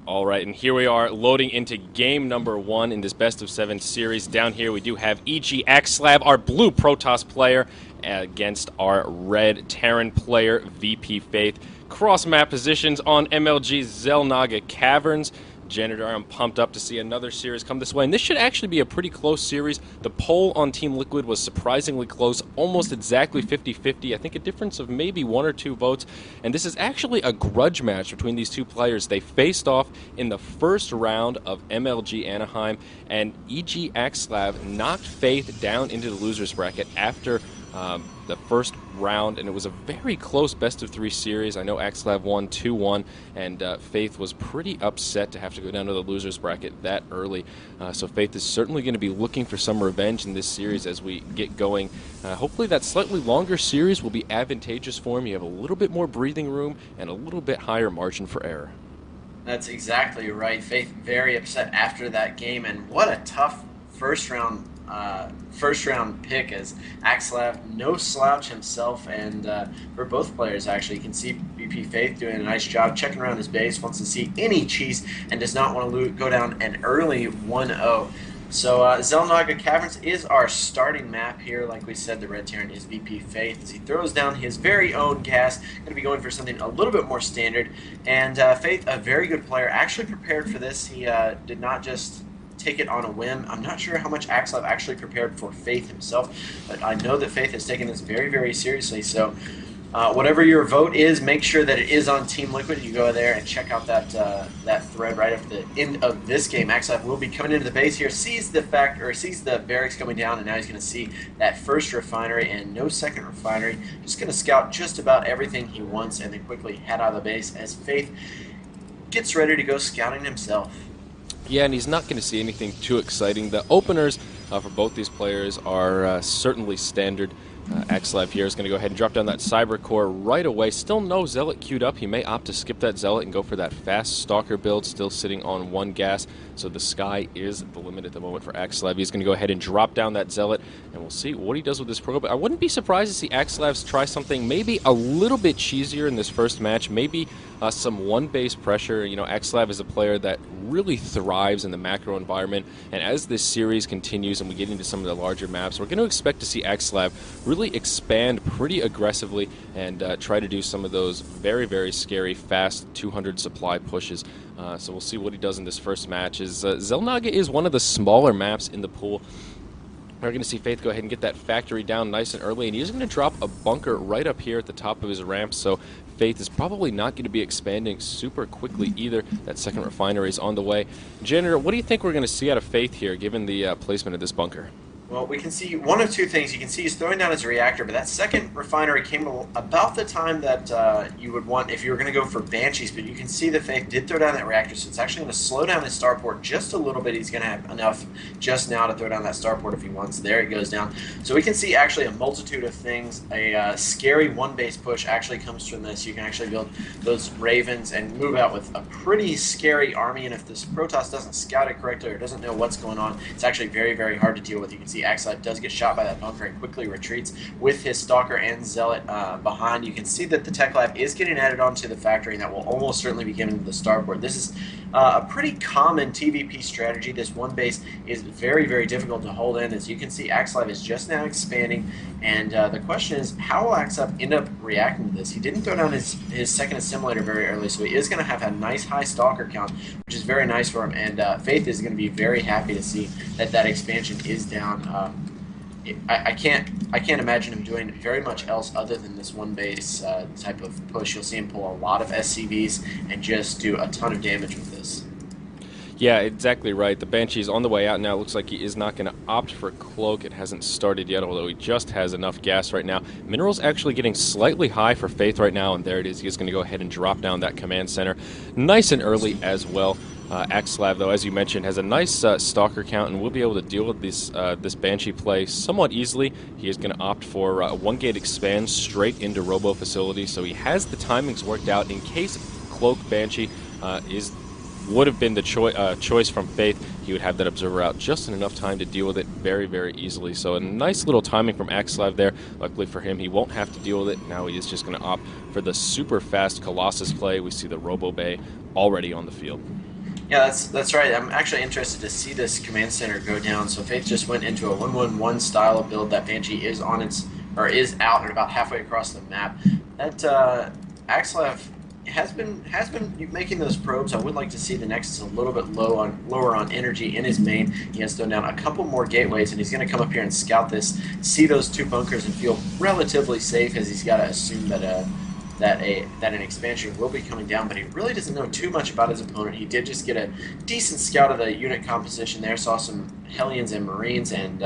All right, and here we are loading into game number 1 in this best-of-7 series. Down here we do have EG.Axslav, our blue Protoss player, against our red Terran player, VPFaith. Cross-map positions on MLG Xel'Naga Caverns. Janitor, I'm pumped up to see another series come this way, and this should actually be a pretty close series. The poll on Team Liquid was surprisingly close, almost exactly 50-50. I think a difference of maybe 1 or 2 votes, and this is actually a grudge match between these two players. They faced off in the first round of MLG Anaheim, and EG.Axslav knocked Faith down into the losers bracket after the first round, and it was a very close best-of-3 series. I know Axslav won 2-1, and Faith was pretty upset to have to go down to the losers bracket that early. So Faith is certainly going to be looking for some revenge in this series as we get going. Hopefully that slightly longer series will be advantageous for him. You have a little bit more breathing room and a little bit higher margin for error. That's exactly right. Faith very upset after that game, and what a tough first round pick, as Axslav, no slouch himself, and for both players actually, you can see VPFaith doing a nice job checking around his base, wants to see any cheese, and does not want to go down an early 1-0. So Xel'Naga Caverns is our starting map here. Like we said, the red Terran is VPFaith as he throws down his very own gas. Going to be going for something a little bit more standard, and Faith, a very good player, actually prepared for this. He did not just take it on a whim. I'm not sure how much Axslav actually prepared for Faith himself, but I know that Faith has taken this very, very seriously. So whatever your vote is, make sure that it is on Team Liquid. You go there and check out that thread right after the end of this game. Axslav will be coming into the base here, sees the barracks coming down, and now he's going to see that first refinery and no second refinery. Just going to scout just about everything he wants and then quickly head out of the base as Faith gets ready to go scouting himself. Yeah, and he's not going to see anything too exciting. The openers for both these players are certainly standard. Axslav here is going to go ahead and drop down that Cyber Core right away. Still no Zealot queued up. He may opt to skip that Zealot and go for that fast Stalker build, still sitting on 1 gas. So the sky is the limit at the moment for Axslav. He's going to go ahead and drop down that Zealot, and we'll see what he does with this probe. I wouldn't be surprised to see Axslav try something maybe a little bit cheesier in this first match, maybe some 1-base pressure. You know, Axslav is a player that really thrives in the macro environment, and as this series continues and we get into some of the larger maps, we're going to expect to see Axslav really expand pretty aggressively and try to do some of those very, very scary fast 200 supply pushes. So we'll see what he does in this first match. Xel'Naga is one of the smaller maps in the pool. We're going to see Faith go ahead and get that factory down nice and early, and he's going to drop a bunker right up here at the top of his ramp, so Faith is probably not going to be expanding super quickly either. That second refinery is on the way. Janitor, what do you think we're going to see out of Faith here, given the placement of this bunker? Well, we can see one of 2 things. You can see he's throwing down his reactor, but that second refinery came about the time that you would want if you were going to go for Banshees, but you can see that Faith did throw down that reactor, so it's actually going to slow down his starport just a little bit. He's going to have enough just now to throw down that starport if he wants. There it goes down. So we can see actually a multitude of things. A scary 1-base push actually comes from this. You can actually build those Ravens and move out with a pretty scary army, and if this Protoss doesn't scout it correctly or doesn't know what's going on, it's actually very, very hard to deal with. You can see Axslav does get shot by that bunker and quickly retreats with his Stalker and Zealot behind. You can see that the Tech Lab is getting added onto the factory, and that will almost certainly be given to the starport. This is a pretty common TVP strategy. This 1-base is very, very difficult to hold in. As you can see, Axslav is just now expanding, and the question is, how will Axslav end up reacting to this? He didn't throw down his second assimilator very early, so he is going to have a nice high Stalker count, which is very nice for him, and Faith is going to be very happy to see that expansion is down. I can't imagine him doing very much else other than this 1-base type of push. You'll see him pull a lot of SCVs and just do a ton of damage with this. Yeah, exactly right. The Banshee's on the way out now. It looks like he is not going to opt for Cloak. It hasn't started yet, although he just has enough gas right now. Minerals actually getting slightly high for Faith right now, and there it is. He's going to go ahead and drop down that command center nice and early as well. Axslav, though, as you mentioned, has a nice Stalker count, and will be able to deal with this Banshee play somewhat easily. He is going to opt for a 1-gate expand straight into Robo Facility, so he has the timings worked out in case Cloak Banshee would have been the choice from Faith. He would have that Observer out just in enough time to deal with it very, very easily. So a nice little timing from Axslav there. Luckily for him, he won't have to deal with it. Now he is just going to opt for the super fast Colossus play. We see the Robo Bay already on the field. Yeah, that's right. I'm actually interested to see this command center go down. So Faith just went into a 1-1-1 style of build. That Banshee is on its is out and about halfway across the map. That Axslav has been making those probes. I would like to see the Nexus a little bit lower on energy in his main. He has thrown down a couple more gateways, and he's going to come up here and scout this, see those 2 bunkers, and feel relatively safe, as he's got to assume that an expansion will be coming down, but he really doesn't know too much about his opponent. He did just get a decent scout of the unit composition there, saw some Hellions and Marines, and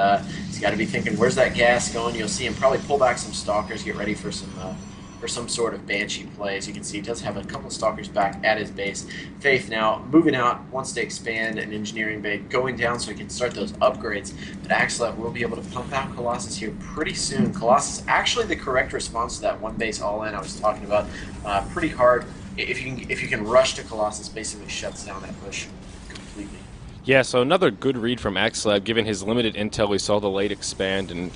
he's got to be thinking, where's that gas going? You'll see him probably pull back some Stalkers, get ready for some sort of Banshee play. As you can see, he does have a couple of Stalkers back at his base. Faith now moving out, wants to expand an engineering bay, going down so he can start those upgrades. But Axslav will be able to pump out Colossus here pretty soon. Colossus actually the correct response to that one base all-in I was talking about. Pretty hard. If you can rush to Colossus, basically shuts down that push completely. Yeah, so another good read from Axslav. Given his limited intel, we saw the late expand and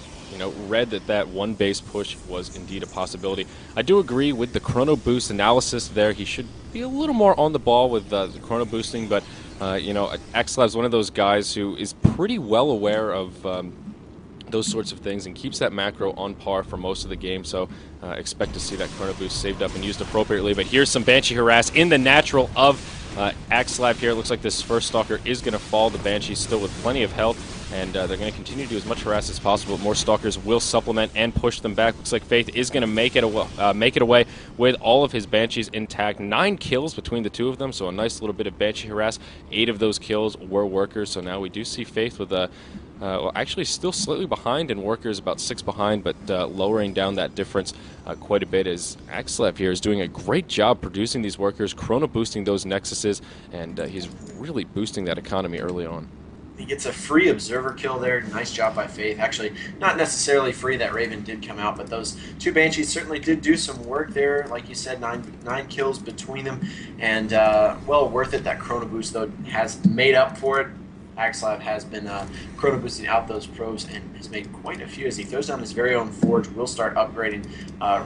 read that one base push was indeed a possibility. I do agree with the chrono boost analysis there. He should be a little more on the ball with the chrono boosting, but Axslav's one of those guys who is pretty well aware of those sorts of things and keeps that macro on par for most of the game, so expect to see that chrono boost saved up and used appropriately. But here's some Banshee harass in the natural of Axslav here. It looks like this first Stalker is going to fall. The Banshee's still with plenty of health, and they're going to continue to do as much harass as possible. More Stalkers will supplement and push them back. Looks like Faith is going to make it away with all of his Banshees intact. 9 kills between the 2 of them, so a nice little bit of Banshee harass. 8 of those kills were workers, so now we do see Faith with a actually still slightly behind in workers, about 6 behind, but lowering down that difference quite a bit, as Axslav here is doing a great job producing these workers, chrono boosting those nexuses, and he's really boosting that economy early on. He gets a free observer kill there. Nice job by Faith. Actually, not necessarily free. That Raven did come out, but those 2 Banshees certainly did do some work there. Like you said, nine kills between them, and well worth it. That chrono boost, though, has made up for it. Axslav has been chrono boosting out those probes and has made quite a few as he throws down his very own forge. Will start upgrading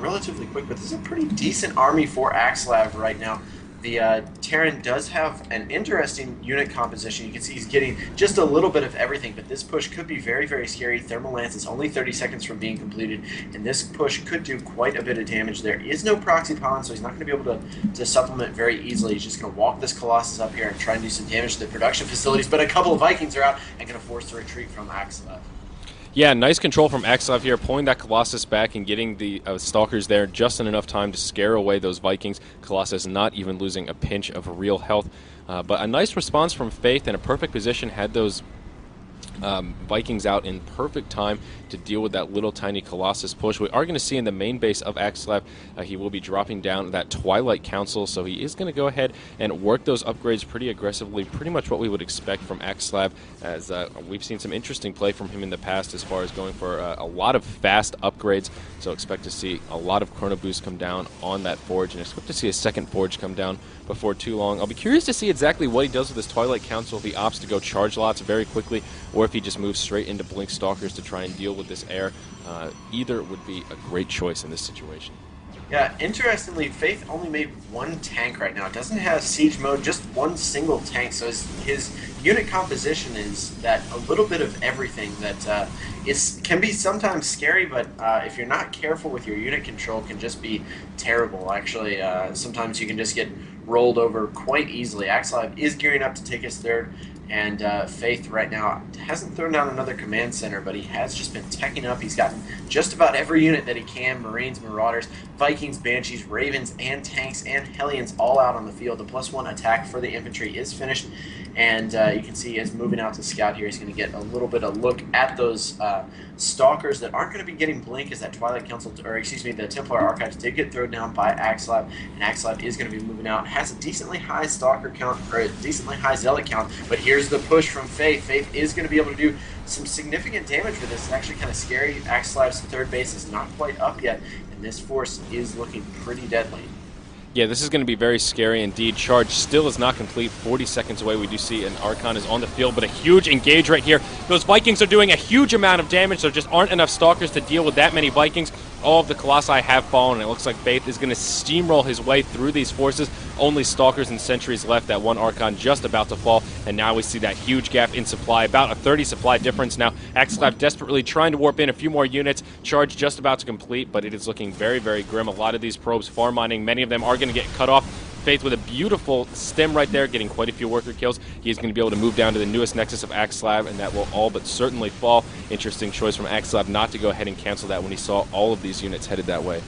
relatively quick, but this is a pretty decent army for Axslav right now. The Terran does have an interesting unit composition. You can see he's getting just a little bit of everything, but this push could be very, very scary. Thermal Lance is only 30 seconds from being completed, and this push could do quite a bit of damage. There is no proxy pylon, so he's not going to be able to supplement very easily. He's just going to walk this Colossus up here and try and do some damage to the production facilities, but a couple of Vikings are out and going to force the retreat from Axslav. Yeah, nice control from Axslav here, pulling that Colossus back and getting the Stalkers there just in enough time to scare away those Vikings. Colossus not even losing a pinch of real health. But a nice response from Faith in a perfect position, had those Vikings out in perfect time to deal with that little tiny Colossus push. We are going to see in the main base of Axslav, he will be dropping down that Twilight Council, so he is going to go ahead and work those upgrades pretty aggressively, pretty much what we would expect from Axslav, as we've seen some interesting play from him in the past as far as going for a lot of fast upgrades, so expect to see a lot of chrono boost come down on that forge, and expect to see a second forge come down before too long. I'll be curious to see exactly what he does with this Twilight Council, if he opts to go charge lots very quickly, or if he just moves straight into Blink Stalkers to try and deal with this air. Either would be a great choice in this situation. Yeah, interestingly, Faith only made 1 tank right now. It doesn't have siege mode, just 1 single tank. So his unit composition is that a little bit of everything that can be sometimes scary, but if you're not careful with your unit control, can just be terrible. Actually, sometimes you can just get rolled over quite easily. Axslav is gearing up to take his 3rd. And Faith right now hasn't thrown down another command center, but he has just been teching up. He's gotten just about every unit that he can. Marines, Marauders, Vikings, Banshees, Ravens, and Tanks, and Hellions all out on the field. The +1 attack for the infantry is finished. And you can see he is moving out to scout here. He's going to get a little bit of look at those Stalkers that aren't going to be getting blink, as that Twilight Council, or excuse me, the Templar Archives did get thrown down by Axslav, and Axslav is going to be moving out. Has a decently high Stalker count, or a decently high Zealot count, but here's the push from Faith. Faith is going to be able to do some significant damage with this. It's actually kind of scary. Axslav's 3rd base is not quite up yet, and this force is looking pretty deadly. Yeah, this is going to be very scary indeed. Charge still is not complete. 40 seconds away. We do see an Archon is on the field, but a huge engage right here. Those Vikings are doing a huge amount of damage. There just aren't enough Stalkers to deal with that many Vikings. All of the Colossi have fallen, and it looks like Faith is going to steamroll his way through these forces. Only Stalkers and Sentries left, that one Archon just about to fall, and now we see that huge gap in supply, about a 30 supply difference now. Axslav desperately trying to warp in a few more units, charge just about to complete, but it is looking very, very grim. A lot of these probes farm mining, many of them are going to get cut off. Faith with a beautiful stem right there, getting quite a few worker kills. He is going to be able to move down to the newest Nexus of Axslav, and that will all but certainly fall. Interesting choice from Axslav not to go ahead and cancel that when he saw all of these units headed that way.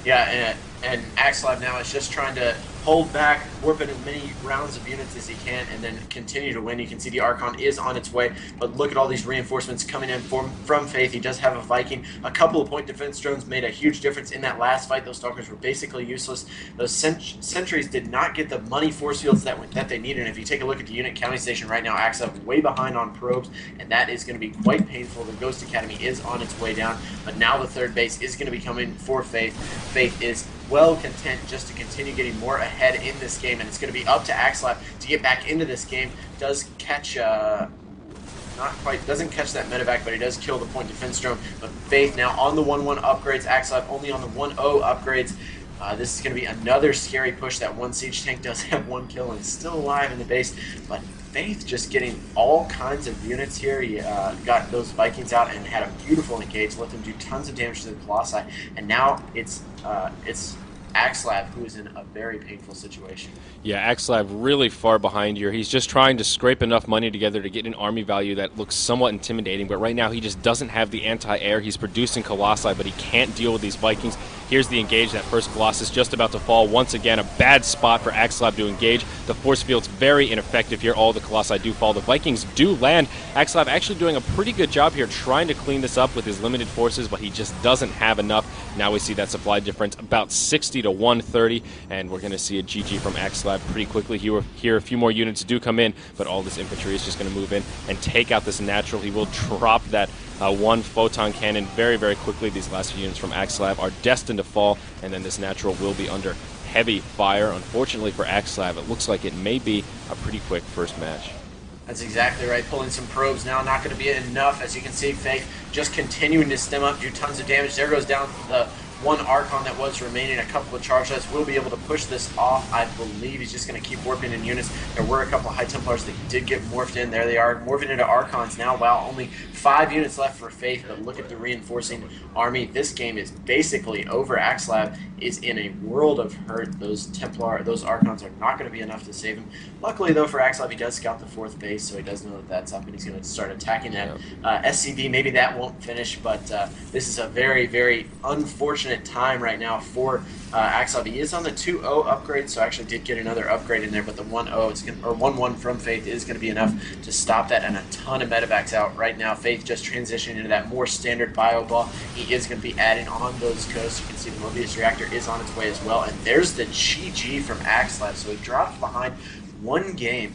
Yeah, and Axslav now is just trying to hold back, warp in as many rounds of units as he can, and then continue to win. You can see the Archon is on its way, but look at all these reinforcements coming in from Faith. He does have a Viking. A couple of point defense drones made a huge difference in that last fight. Those Stalkers were basically useless. Those Sentries did not get the money force fields that they needed. And if you take a look at the unit counting station right now, Axslav way behind on probes, and that is going to be quite painful. The Ghost Academy is on its way down, but now the third base is going to be coming for Faith. Faith is well content just to continue getting more ahead in this game, and it's going to be up to Axslav to get back into this game. Does catch not quite, doesn't catch that medevac, but he does kill the point defense drone. But Faith now on the 1-1 upgrades, Axslav only on the 1-0 upgrades. This is going to be another scary push. That one siege tank does have one kill and is still alive in the base, but Faith just getting all kinds of units here. He got those Vikings out and had a beautiful engage, let them do tons of damage to the Colossi, and now it's Axslav who is in a very painful situation. Yeah, Axslav really far behind here. He's just trying to scrape enough money together to get an army value that looks somewhat intimidating, but right now he just doesn't have the anti-air. He's producing Colossi, but he can't deal with these Vikings. Here's the engage. That first Colossus just about to fall. Once again, a bad spot for Axslav to engage. The force field's very ineffective here. All the Colossi do fall. The Vikings do land. Axslav actually doing a pretty good job here trying to clean this up with his limited forces, but he just doesn't have enough. Now we see that supply difference about 60 to 130, and we're going to see a GG from Axslav pretty quickly. Here a few more units do come in, but all this infantry is just going to move in and take out this natural. He will drop that one photon cannon very, very quickly. These last few units from Axslav are destined to fall, and then this natural will be under heavy fire. Unfortunately for Axslav, it looks like it may be a pretty quick first match. That's exactly right. Pulling some probes now, not going to be enough. As you can see, Faith just continuing to stem up, do tons of damage. There goes down the one Archon that was remaining. A couple of charge sets will be able to push this off. I believe he's just going to keep warping in units. There were a couple of High Templars that did get morphed in. There they are, morphing into Archons now. Wow, only 5 units left for Faith, but look at the reinforcing army. This game is basically over. Axslav is in a world of hurt. Those Archons are not going to be enough to save him. Luckily, though, for Axslav, he does scout the 4th base, so he does know that that's up, and he's going to start attacking that SCV. Maybe that won't finish, but this is a very, very unfortunate time right now for Axslav. He is on the 2-0 upgrade, so actually did get another upgrade in there, but the 1-1 from Faith is going to be enough to stop that, and a ton of medevacs out right now. Faith just transitioning into that more standard bio ball. He is going to be adding on those coasts. You can see the Mobius reactor is on its way as well, and there's the GG from Axslav. So he dropped behind one game